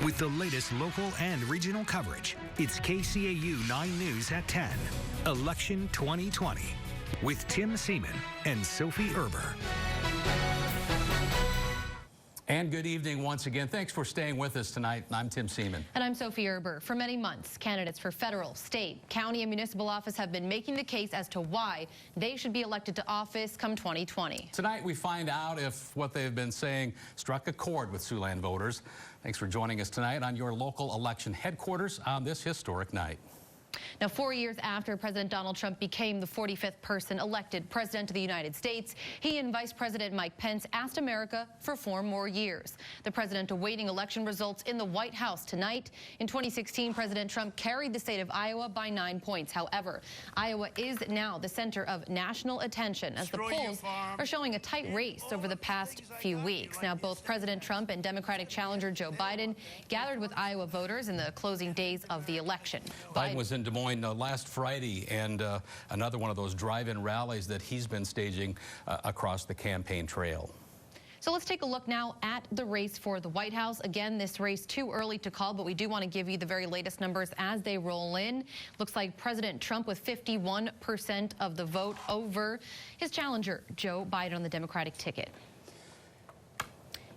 With the latest local and regional coverage, it's KCAU 9 News at 10. Election 2020 with Tim Seaman and Sophie Erber. And good evening once again. Thanks for staying with us tonight. I'm Tim Seaman. And I'm Sophie Erber. For many months, candidates for federal, state, county, and municipal office have been making the case as to why they should be elected to office come 2020. Tonight, we find out if what they've been saying struck a chord with Siouxland voters. Thanks for joining us tonight on your local election headquarters on this historic night. Now, 4 years after President Donald Trump became the 45th person elected president of the United States, he and Vice President Mike Pence asked America for 4 more years. The president awaiting election results in the White House tonight. In 2016, President Trump carried the state of Iowa by 9 points. However, Iowa is now the center of national attention as the polls are showing a tight race over the past few weeks. Now, both President Trump and Democratic challenger Joe Biden gathered with Iowa voters in the closing days of the election. Biden was in Des Moines last Friday, and another one of those drive-in rallies that he's been staging across the campaign trail. So let's take a look now at the race for the White House. Again, this race too early to call, but we do want to give you the very latest numbers as they roll in. Looks like President Trump with 51% of the vote over his challenger, Joe Biden, on the Democratic ticket.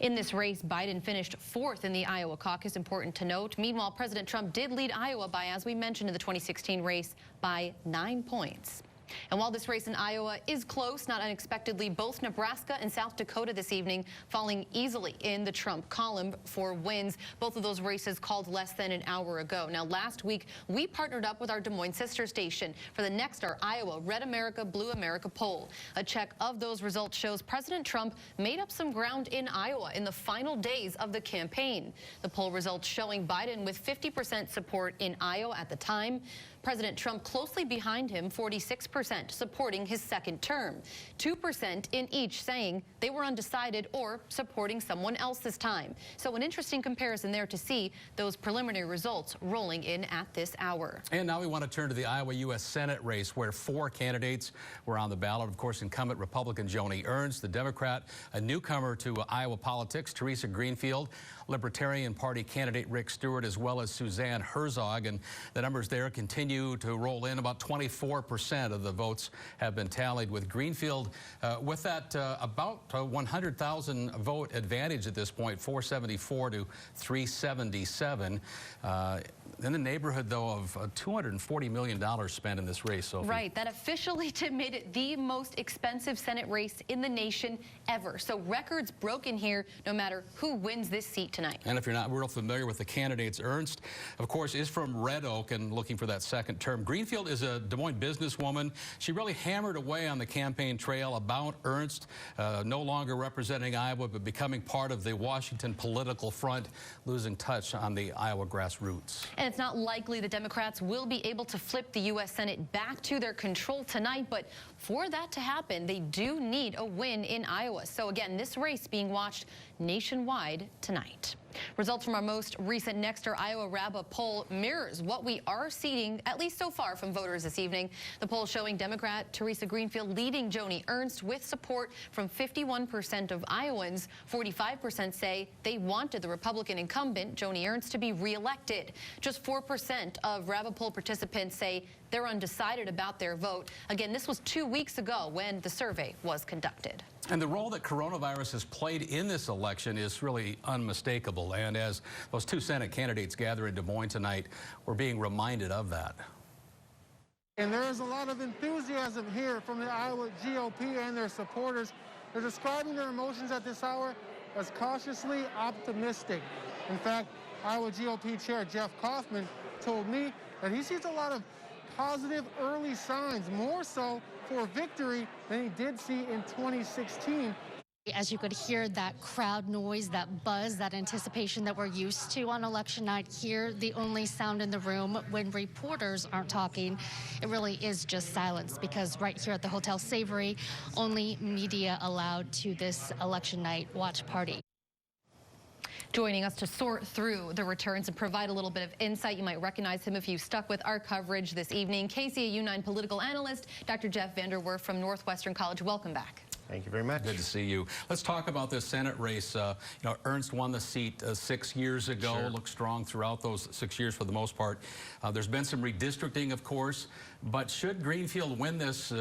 In this race, Biden finished 4th in the Iowa caucus, important to note. Meanwhile, President Trump did lead Iowa by, as we mentioned in the 2016 race, by 9 points. And while this race in Iowa is close, not unexpectedly, both Nebraska and South Dakota this evening falling easily in the Trump column for wins. Both of those races called less than an hour ago. Now, last week, we partnered up with our Des Moines sister station for the next our Iowa Red America, Blue America poll. A check of those results shows President Trump made up some ground in Iowa in the final days of the campaign. The poll results showing Biden with 50% support in Iowa at the time. President Trump closely behind him, 46% supporting his second term, 2% in each saying they were undecided or supporting someone else this time. So an interesting comparison there to see those preliminary results rolling in at this hour. And now we want to turn to the Iowa U.S. Senate race where 4 candidates were on the ballot. Of course, incumbent Republican Joni Ernst, the Democrat, a newcomer to Iowa politics, Teresa Greenfield, Libertarian Party candidate Rick Stewart, as well as Suzanne Herzog. And the numbers there continue to roll in. About 24% of the votes have been tallied, with Greenfield with that about 100,000 vote advantage at this point, 474 to 377. In the neighborhood, though, of $240 million spent in this race, Sophie. Right. That officially made it the most expensive Senate race in the nation ever. So records broken here no matter who wins this seat tonight. And if you're not real familiar with the candidates, Ernst, of course, is from Red Oak and looking for that second term. Greenfield is a Des Moines businesswoman. She really hammered away on the campaign trail about Ernst, no longer representing Iowa, but becoming part of the Washington political front, losing touch on the Iowa grassroots. And it's not likely the Democrats will be able to flip the U.S. Senate back to their control tonight, but for that to happen, they do need a win in Iowa. So again, this race being watched nationwide tonight. Results from our most recent Nexter Iowa RABA poll mirrors what we are seeing, at least so far, from voters this evening. The poll showing Democrat Teresa Greenfield leading Joni Ernst with support from 51% of Iowans. 45% say they wanted the Republican incumbent, Joni Ernst, to be reelected. Just 4% of RABA poll participants say they're undecided about their vote. Again, this was 2 weeks ago when the survey was conducted. And the role that coronavirus has played in this election is really unmistakable. And as those 2 Senate candidates gather in Des Moines tonight, we're being reminded of that. And there is a lot of enthusiasm here from the Iowa GOP and their supporters. They're describing their emotions at this hour as cautiously optimistic. In fact, Iowa GOP Chair Jeff Kaufman told me that he sees a lot of positive early signs, more so for victory than he did see in 2016. As you could hear that crowd noise, that buzz, that anticipation that we're used to on election night here, the only sound in the room when reporters aren't talking, it really is just silence, because right here at the Hotel Savory, only media allowed to this election night watch party. Joining us to sort through the returns and provide a little bit of insight. You might recognize him if you stuck with our coverage this evening. KCAU 9 political analyst, Dr. Jeff Vanderwerf from Northwestern College. Welcome back. Thank you very much. Good to see you. Let's talk about this Senate race. Ernst won the seat 6 years ago. Sure. Looked strong throughout those 6 years for the most part. There's been some redistricting, of course, but should Greenfield win this,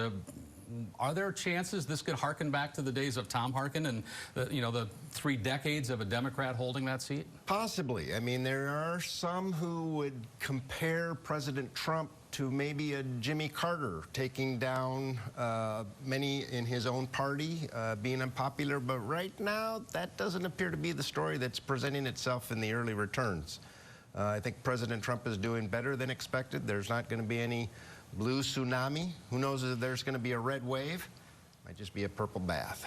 are there chances this could harken back to the days of Tom Harkin and the 3 decades of a Democrat holding that seat? Possibly. I mean, there are some who would compare President Trump to maybe a Jimmy Carter, taking down many in his own party, being unpopular. But right now, that doesn't appear to be the story that's presenting itself in the early returns. I think President Trump is doing better than expected. There's not going to be any blue tsunami. Who knows if there's going to be a red wave? Might just be a purple bath.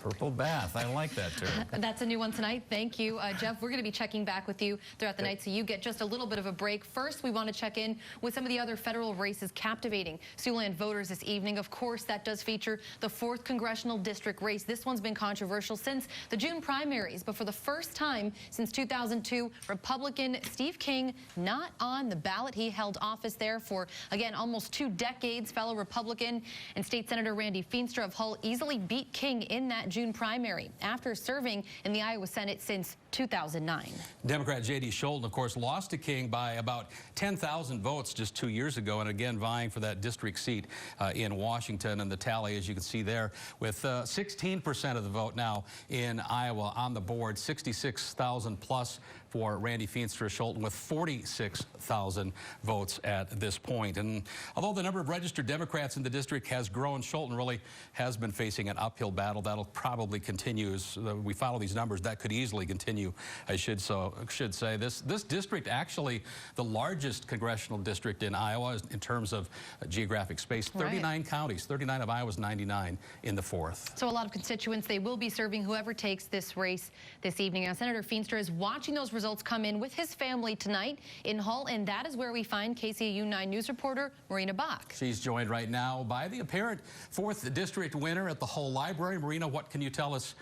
Purple bath. I like that term. That's a new one tonight. Thank you, Jeff. We're going to be checking back with you throughout the night, so you get just a little bit of a break. First, we want to check in with some of the other federal races captivating Siouxland voters this evening. Of course, that does feature the 4th congressional district race. This one's been controversial since the June primaries, but for the first time since 2002, Republican Steve King not on the ballot. He held office there for, again, almost 2 decades. Fellow Republican and State Senator Randy Feenstra of Hull easily beat King in that June primary after serving in the Iowa Senate since 2009. Democrat J.D. Scholten, of course, lost to King by about 10,000 votes just 2 years ago, and again vying for that district seat in Washington. And the tally, as you can see there, with 16% of the vote now in Iowa on the board, 66,000 plus for Randy Feenstra. Scholten with 46,000 votes at this point. And although the number of registered Democrats in the district has grown, Scholten really has been facing an uphill battle. That'll probably continue as we follow these numbers. That could easily continue, I should say. This district, actually the largest congressional district in Iowa in terms of geographic space. 39 counties, 39 of Iowa's 99 in the 4th. So a lot of constituents, they will be serving whoever takes this race this evening. Now, Senator Feenstra is watching those results come in with his family tonight in Hull, and that is where we find KCAU 9 News reporter Marina Bach. She's joined right now by the apparent 4th district winner at the Hull Library. Marina, what can you tell us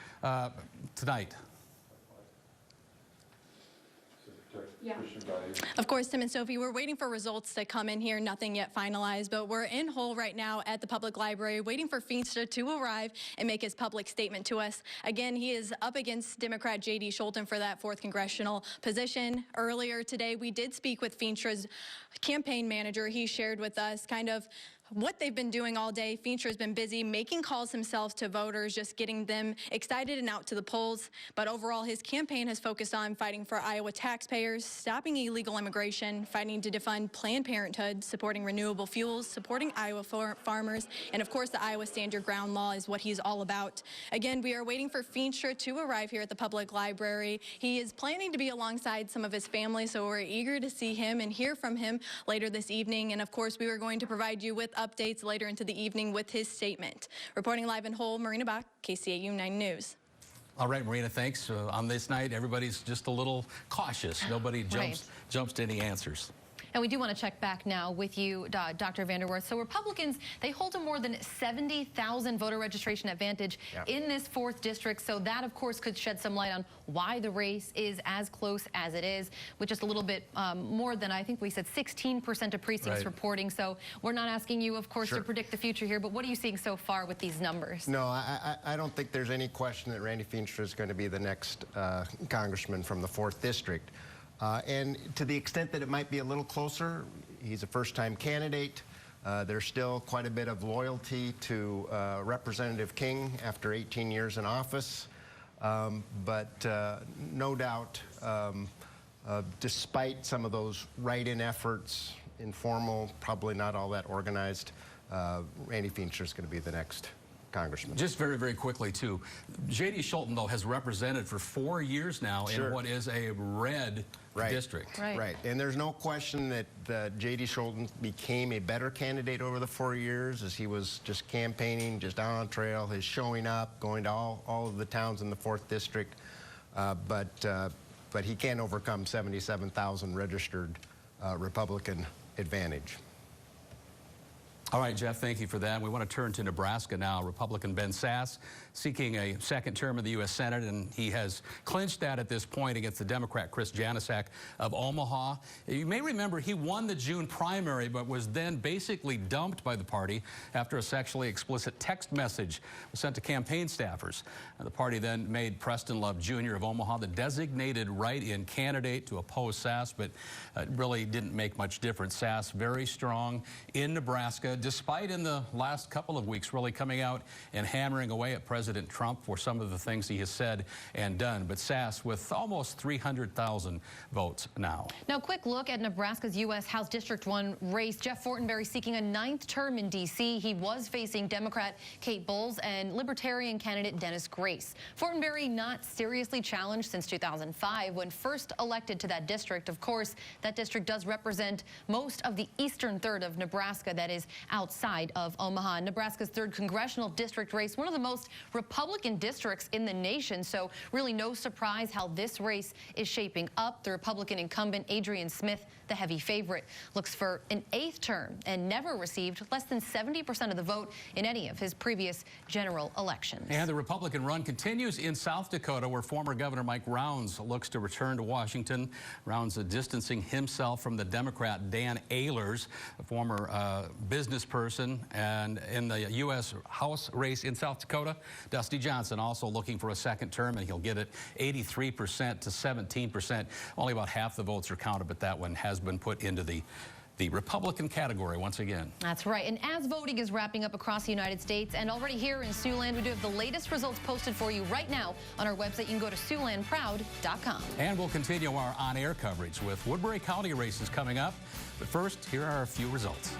tonight? Yeah. Of course, Tim and Sophie, we're waiting for results to come in here. Nothing yet finalized, but we're in Hull right now at the public library waiting for Feenstra to arrive and make his public statement to us. Again, he is up against Democrat J.D. Scholten for that 4th congressional position. Earlier today, we did speak with Feenstra's campaign manager. He shared with us kind of what they've been doing all day. Feenstra's been busy making calls himself to voters, just getting them excited and out to the polls. But overall, his campaign has focused on fighting for Iowa taxpayers, stopping illegal immigration, fighting to defund Planned Parenthood, supporting renewable fuels, supporting Iowa farmers, and of course, the Iowa Stand Your Ground law is what he's all about. Again, we are waiting for Feenstra to arrive here at the public library. He is planning to be alongside some of his family, so we're eager to see him and hear from him later this evening. And of course, we are going to provide you with updates later into the evening with his statement. Reporting live in Hull, Marina Bach, KCAU 9 News. All right, Marina, thanks. On this night, everybody's just a little cautious. Nobody jumps to any answers. And we do want to check back now with you, Dr. Vanderwerth. So Republicans, they hold a more than 70,000 voter registration advantage in this 4th district. So that, of course, could shed some light on why the race is as close as it is, with just a little bit more than, I think we said 16% of precincts reporting. So we're not asking you, of course, to predict the future here, but what are you seeing so far with these numbers? No, I don't think there's any question that Randy Feenstra is going to be the next congressman from the 4th district. And to the extent that it might be a little closer, he's a first-time candidate. There's still quite a bit of loyalty to Representative King after 18 years in office. But no doubt, despite some of those write-in efforts, informal, probably not all that organized, Randy Feenstra is going to be the next congressman. Just very, very quickly, too. J.D. Scholten, though, has represented for 4 years now in what is a red district. Right. And there's no question that J.D. Scholten became a better candidate over the 4 years as he was just campaigning, just out on trail, his showing up, going to all of the towns in the 4th district. But he can't overcome 77,000 registered Republican advantage. All right, Jeff, thank you for that. We want to turn to Nebraska now. Republican Ben Sasse seeking a second term in the U.S. Senate, and he has clinched that at this point against the Democrat Chris Janusik of Omaha. You may remember he won the June primary, but was then basically dumped by the party after a sexually explicit text message was sent to campaign staffers. The party then made Preston Love Jr. of Omaha the designated write-in candidate to oppose Sasse, but it really didn't make much difference. Sasse very strong in Nebraska, despite in the last couple of weeks really coming out and hammering away at President Trump for some of the things he has said and done. But Sasse with almost 300,000 votes now. Now, quick look at Nebraska's U.S. House District 1 race. Jeff Fortenberry seeking a 9th term in D.C. He was facing Democrat Kate Bowles and Libertarian candidate Dennis Grace. Fortenberry not seriously challenged since 2005 when first elected to that district. Of course, that district does represent most of the eastern third of Nebraska that is outside of Omaha. Nebraska's 3rd congressional district race, one of the most Republican districts in the nation, so really no surprise how this race is shaping up. The Republican incumbent Adrian Smith, the heavy favorite, looks for an 8th term and never received less than 70% of the vote in any of his previous general elections. And the Republican run continues in South Dakota, where former Governor Mike Rounds looks to return to Washington. Rounds distancing himself from the Democrat Dan Ehlers, a former business person. And in the U.S. House race in South Dakota, Dusty Johnson also looking for a 2nd term, and he'll get it 83% to 17%. Only about half the votes are counted, but that one has been put into the Republican category once again. That's right. And as voting is wrapping up across the United States and already here in Siouxland, we do have the latest results posted for you right now on our website. You can go to SiouxlandProud.com. And we'll continue our on-air coverage with Woodbury County races coming up. But first, here are a few results.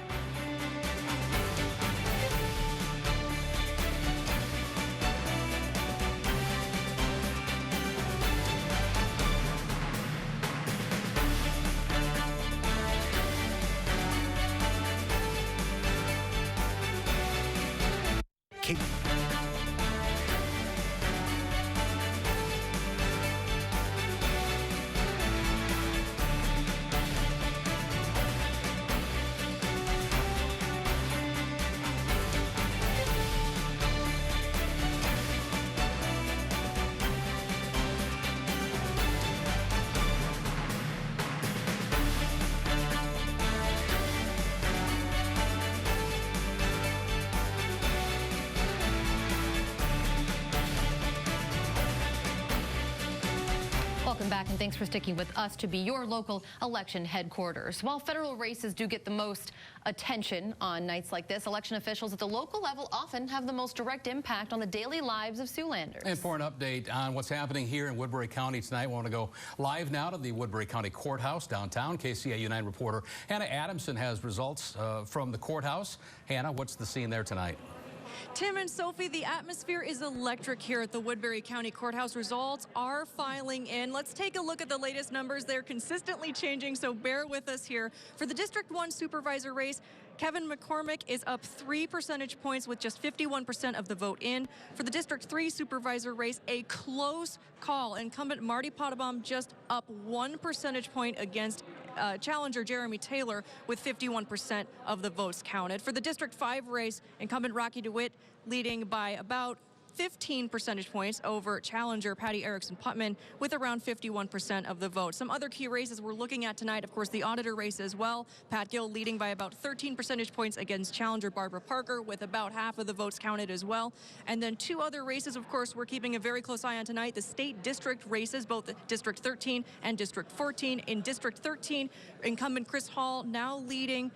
Welcome back, and thanks for sticking with us to be your local election headquarters. While federal races do get the most attention on nights like this, election officials at the local level often have the most direct impact on the daily lives of Siouxlanders. And for an update on what's happening here in Woodbury County tonight, we want to go live now to the Woodbury County Courthouse downtown. KCAU 9 reporter Hannah Adamson has results from the courthouse. Hannah, what's the scene there tonight? Tim and Sophie, the atmosphere is electric here at the Woodbury County Courthouse. Results are filing in. Let's take a look at the latest numbers. They're consistently changing, so bear with us here. For the District 1 supervisor race, Kevin McCormick is up 3 percentage points with just 51% of the vote in. For the District 3 supervisor race, a close call. Incumbent Marty Potabom just up 1 percentage point against challenger Jeremy Taylor with 51% of the votes counted. For the District 5 race, incumbent Rocky DeWitt leading by about 15 percentage points over challenger Patty Erickson-Putman with around 51% of the vote. Some other key races we're looking at tonight, of course, the auditor race as well. Pat Gill leading by about 13 percentage points against challenger Barbara Parker with about half of the votes counted as well. And then 2 other races, of course, we're keeping a very close eye on tonight. The state district races, both District 13 and District 14. In District 13, incumbent Chris Hall now leading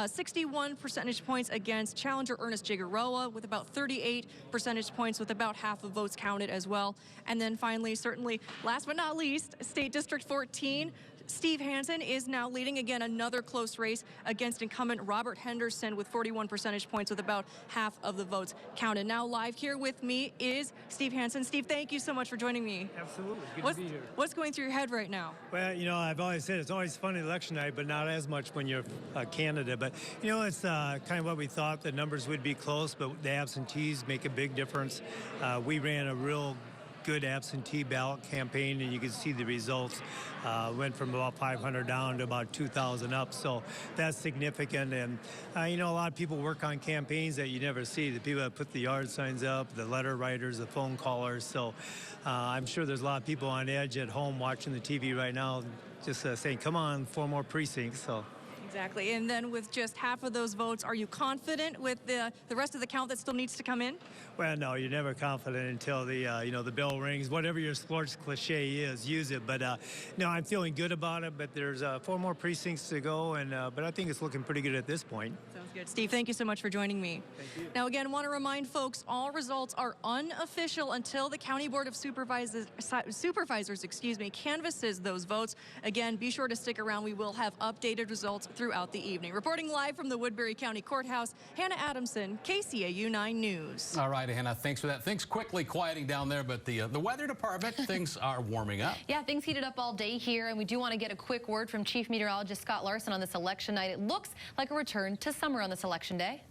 61 percentage points against challenger Ernest Jigueroa with about 38 percentage points with about half of votes counted as well. And then finally, certainly last but not least, State District 14, Steve Hansen is now leading again another close race against incumbent Robert Henderson with 41 percentage points with about half of the votes counted. Now live here with me is Steve Hansen. Steve, thank you so much for joining me. Absolutely. Good to be here. What's going through your head right now? Well, you know, I've always said it's always fun at election night, but not as much when you're a candidate. But, you know, it's kind of what we thought. The numbers would be close, but the absentees make a big difference. We ran a real good absentee ballot campaign, and you can see the results went from about 500 down to about 2,000 up. So that's significant. And you know, a lot of people work on campaigns that you never see. The people that put the yard signs up, the letter writers, the phone callers. So I'm sure there's a lot of people on edge at home watching the TV right now, just saying, "Come on, 4 more precincts." So. Exactly. And then with just half of those votes, are you confident with the rest of the count that still needs to come in? Well, no, you're never confident until the you know, the bell rings. Whatever your sports cliche is, use it. But no, I'm feeling good about it. But there's 4 more precincts to go, and but I think it's looking pretty good at this point. Sounds good. Steve, thank you so much for joining me. Thank you. Now, again, want to remind folks, all results are unofficial until the County Board of Supervisors, canvasses those votes. Again, be sure to stick around. We will have updated results throughout the evening. Reporting live from the Woodbury County Courthouse, Hannah Adamson, KCAU 9 News. All right, Hannah, thanks for that. Things quickly quieting down there, but the weather department, things are warming up. Yeah, things heated up all day here, and we do want to get a quick word from Chief Meteorologist Scott Larson on this election night. It looks like a return to summer on this election day.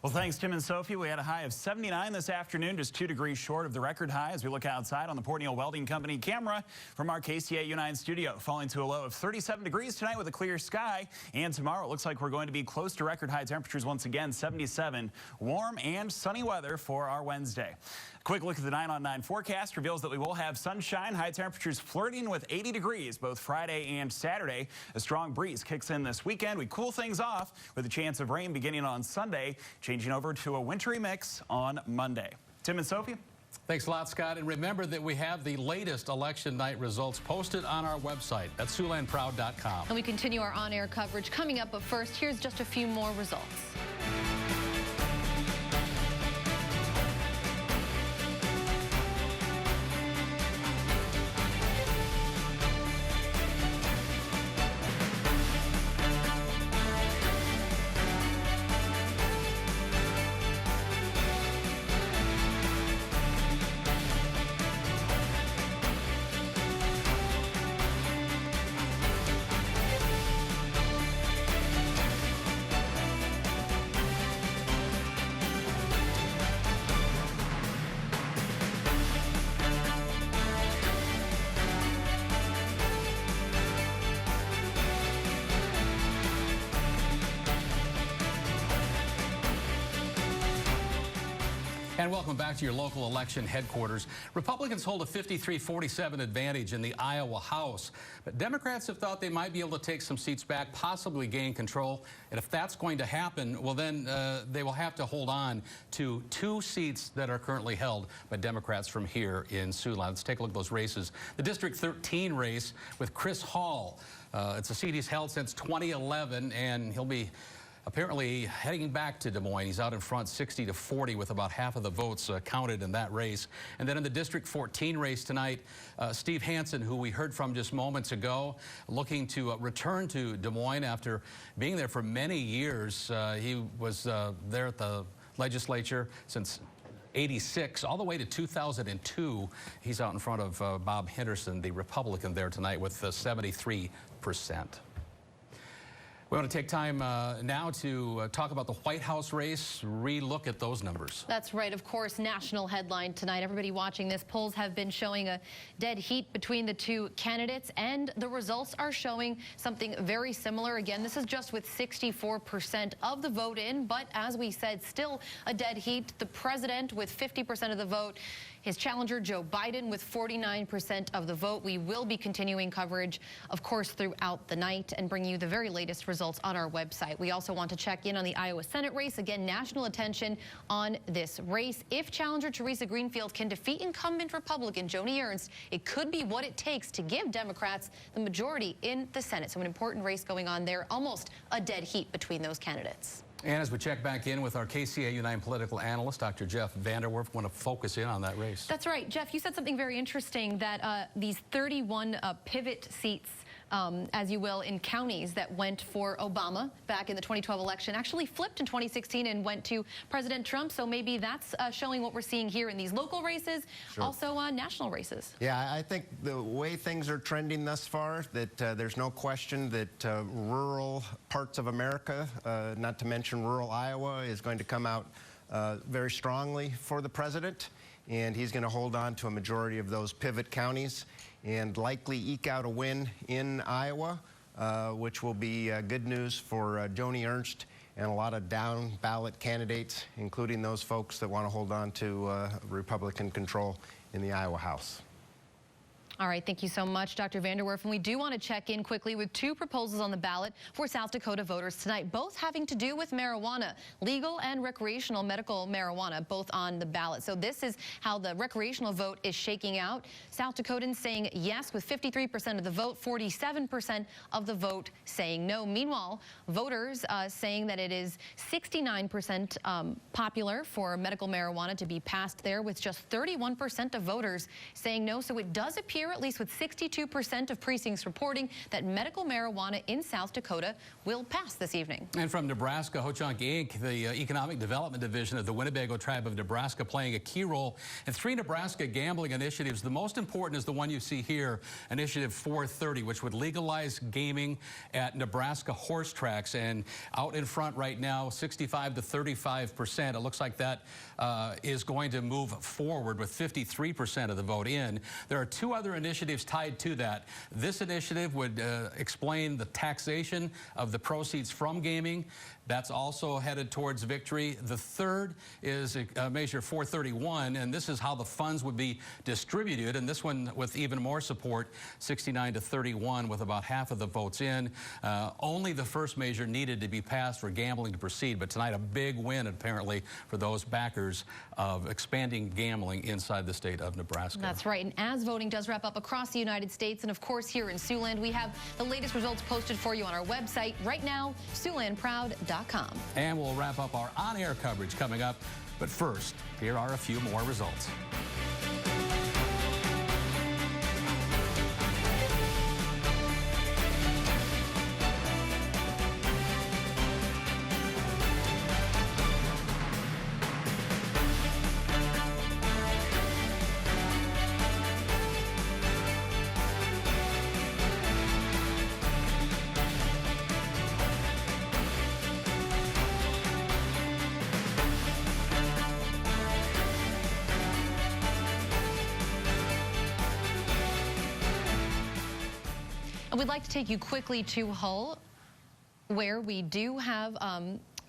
Well, thanks, Tim and Sophie. We had a high of 79 this afternoon, just 2 degrees short of the record high as we look outside on the Port Neal Welding Company camera from our KCAU 9 studio, falling to a low of 37 degrees tonight with a clear sky. And tomorrow it looks like we're going to be close to record high temperatures once again, 77. Warm and sunny weather for our Wednesday. A quick look at the 9 on 9 forecast reveals that we will have sunshine, high temperatures flirting with 80 degrees both Friday and Saturday. A strong breeze kicks in this weekend. We cool things off with a chance of rain beginning on Sunday, changing over to a wintry mix on Monday. Tim and Sophie? Thanks a lot, Scott. And remember that we have the latest election night results posted on our website at SiouxlandProud.com. And we continue our on-air coverage coming up, but first, here's just a few more results. And welcome back to your local election headquarters. Republicans hold a 53-47 advantage in the Iowa House, but Democrats have thought they might be able to take some seats back, possibly gain control. And if that's going to happen, well, then they will have to hold on to 2 seats that are currently held by Democrats from here in Siouxland. Let's take a look at those races. The District 13 race with Chris Hall. It's a seat he's held since 2011, and he'll be apparently heading back to Des Moines. He's out in front 60-40 with about half of the votes counted in that race. And then in the District 14 race tonight, Steve Hansen, who we heard from just moments ago, looking to return to Des Moines after being there for many years. He was there at the legislature since '86 all the way to 2002. He's out in front of Bob Henderson, the Republican there tonight, with 73%. We want to take time now to talk about the White House race, re-look at those numbers. That's right. Of course, national headline tonight. Everybody watching this, polls have been showing a dead heat between the 2 candidates, and the results are showing something very similar. Again, this is just with 64% of the vote in, but as we said, still a dead heat. The president with 50% of the vote. His challenger, Joe Biden, with 49% of the vote. We will be continuing coverage, of course, throughout the night and bring you the very latest results on our website. We also want to check in on the Iowa Senate race. Again, national attention on this race. If challenger Teresa Greenfield can defeat incumbent Republican Joni Ernst, it could be what it takes to give Democrats the majority in the Senate. So an important race going on there. Almost a dead heat between those candidates. And as we check back in with our KCAU 9 political analyst, Dr. Jeff Vanderwerf, want to focus in on that race. That's right. Jeff, you said something very interesting, that these 31 pivot seats, as you will, in counties that went for Obama back in the 2012 election actually flipped in 2016 and went to President Trump. So maybe that's showing what we're seeing here in these local races, sure. Also national races. Yeah, I think the way things are trending thus far, that there's no question that rural parts of America, not to mention rural Iowa, is going to come out very strongly for the president. and he's going to hold on to a majority of those pivot counties and likely eke out a win in Iowa, which will be good news for Joni Ernst and a lot of down-ballot candidates, including those folks that want to hold on to Republican control in the Iowa House. All right, thank you so much, Dr. Vanderwerf. And we do want to check in quickly with two proposals on the ballot for South Dakota voters tonight, both having to do with marijuana, legal and recreational medical marijuana, both on the ballot. So this is how the recreational vote is shaking out. South Dakotans saying yes with 53% of the vote, 47% of the vote saying no. Meanwhile, voters saying that it is 69% popular for medical marijuana to be passed there, with just 31% of voters saying no. So it does appear, at least with 62% of precincts reporting, that medical marijuana in South Dakota will pass this evening. And from Nebraska, Ho-Chunk Inc., the Economic Development Division of the Winnebago Tribe of Nebraska, playing a key role in 3 Nebraska gambling initiatives. The most important is the one you see here, Initiative 430, which would legalize gaming at Nebraska horse tracks. And out in front right now, 65 to 35%. It looks like that is going to move forward with 53% of the vote in. There are 2 other initiatives tied to that. This initiative would explain the taxation of the proceeds from gaming. That's also headed towards victory. The third is Measure 431, and this is how the funds would be distributed. And this one with even more support, 69 to 31, with about half of the votes in. Only the first measure needed to be passed for gambling to proceed. But tonight, a big win, apparently, for those backers of expanding gambling inside the state of Nebraska. That's right. And as voting does wrap up across the United States, and of course here in Siouxland, we have the latest results posted for you on our website right now, SiouxlandProud.com. And we'll wrap up our on-air coverage coming up. But first, here are a few more results. We'd like to take you quickly to Hull, where we do have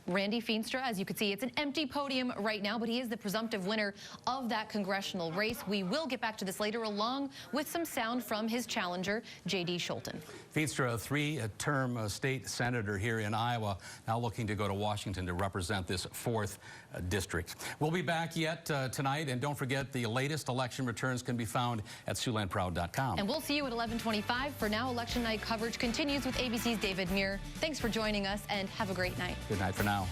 Randy Feenstra. As you can see, it's an empty podium right now, but he is the presumptive winner of that congressional race. We will get back to this later, along with some sound from his challenger, J.D. Schulten. Feenstra, a 3-term state senator here in Iowa, now looking to go to Washington to represent this 4th district. We'll be back yet tonight, and don't forget the latest election returns can be found at SiouxlandProud.com. And we'll see you at 11:25. For now, election night coverage continues with ABC's David Muir. Thanks for joining us, and have a great night. Good night for now.